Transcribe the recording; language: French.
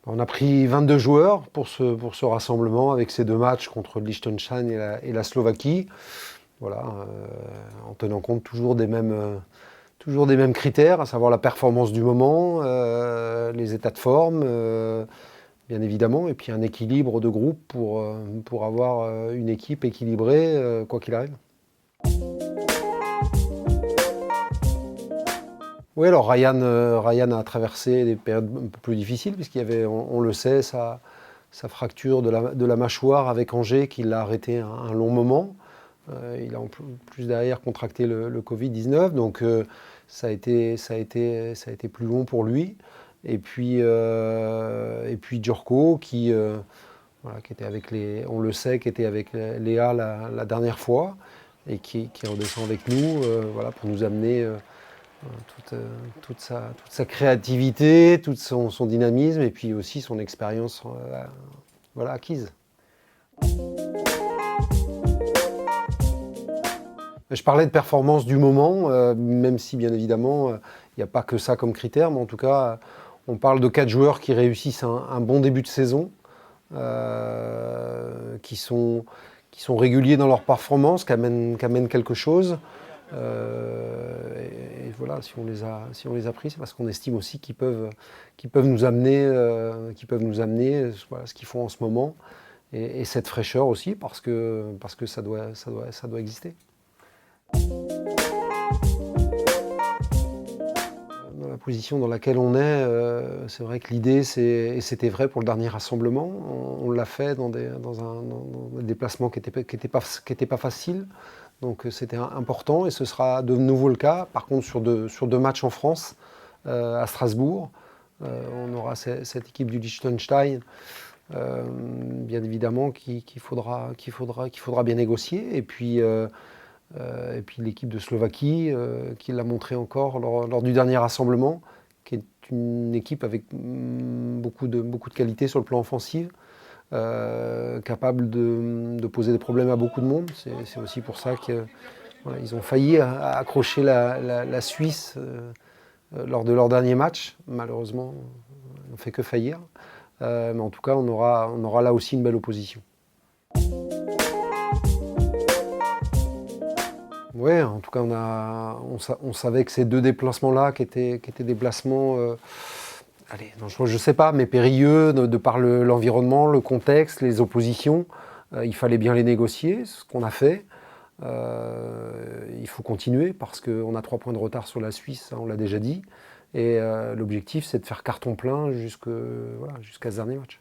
On a pris 22 joueurs pour ce rassemblement avec ces deux matchs contre le Liechtenstein et la Slovaquie. Voilà, en tenant compte toujours des mêmes critères, à savoir la performance du moment, les états de forme, bien évidemment, et puis un équilibre de groupe pour avoir une équipe équilibrée, quoi qu'il arrive. Oui, alors Ryan a traversé des périodes un peu plus difficiles, puisqu'il y avait, on le sait, sa fracture de la mâchoire avec Angers, qui l'a arrêté un long moment. Il a en plus derrière contracté le Covid-19, donc ça a été plus long pour lui. Et puis Djurko, voilà, qui était avec on le sait, qui était avec Léa la dernière fois, et qui redescend avec nous, voilà, pour nous amener toute sa créativité, tout son dynamisme, et puis aussi son expérience voilà, acquise. Je parlais de performance du moment, même si bien évidemment il n'y a pas que ça comme critère, mais en tout cas on parle de 4 joueurs qui réussissent un bon début de saison, qui sont réguliers dans leur performance, qui amènent quelque chose. Et voilà, si on les a pris, c'est parce qu'on estime aussi qu'ils peuvent nous amener, voilà, ce qu'ils font en ce moment, et cette fraîcheur aussi, parce que ça doit exister. Dans la position dans laquelle on est, c'est vrai que l'idée, et c'était vrai pour le dernier rassemblement, on l'a fait dans des déplacements qui n'étaient pas faciles. Donc c'était important, et ce sera de nouveau le cas. Par contre, sur deux matchs en France, à Strasbourg, on aura cette équipe du Liechtenstein, bien évidemment, qu'il faudra bien négocier. Et puis l'équipe de Slovaquie, qui l'a montré encore lors du dernier rassemblement, qui est une équipe avec beaucoup de qualité sur le plan offensif, capable de poser des problèmes à beaucoup de monde. C'est aussi pour ça qu'ils voilà, ont failli accrocher la Suisse lors de leur dernier match. Malheureusement, ils n'ont fait que faillir. Mais en tout cas, on aura là aussi une belle opposition. Oui, en tout cas, on savait que ces deux déplacements-là, qui étaient des placements, je ne sais pas, mais périlleux, de par l'environnement, le contexte, les oppositions, il fallait bien les négocier, ce qu'on a fait. Il faut continuer, parce qu'on a 3 points de retard sur la Suisse, ça, on l'a déjà dit. Et l'objectif, c'est de faire carton plein jusqu'à ce dernier match.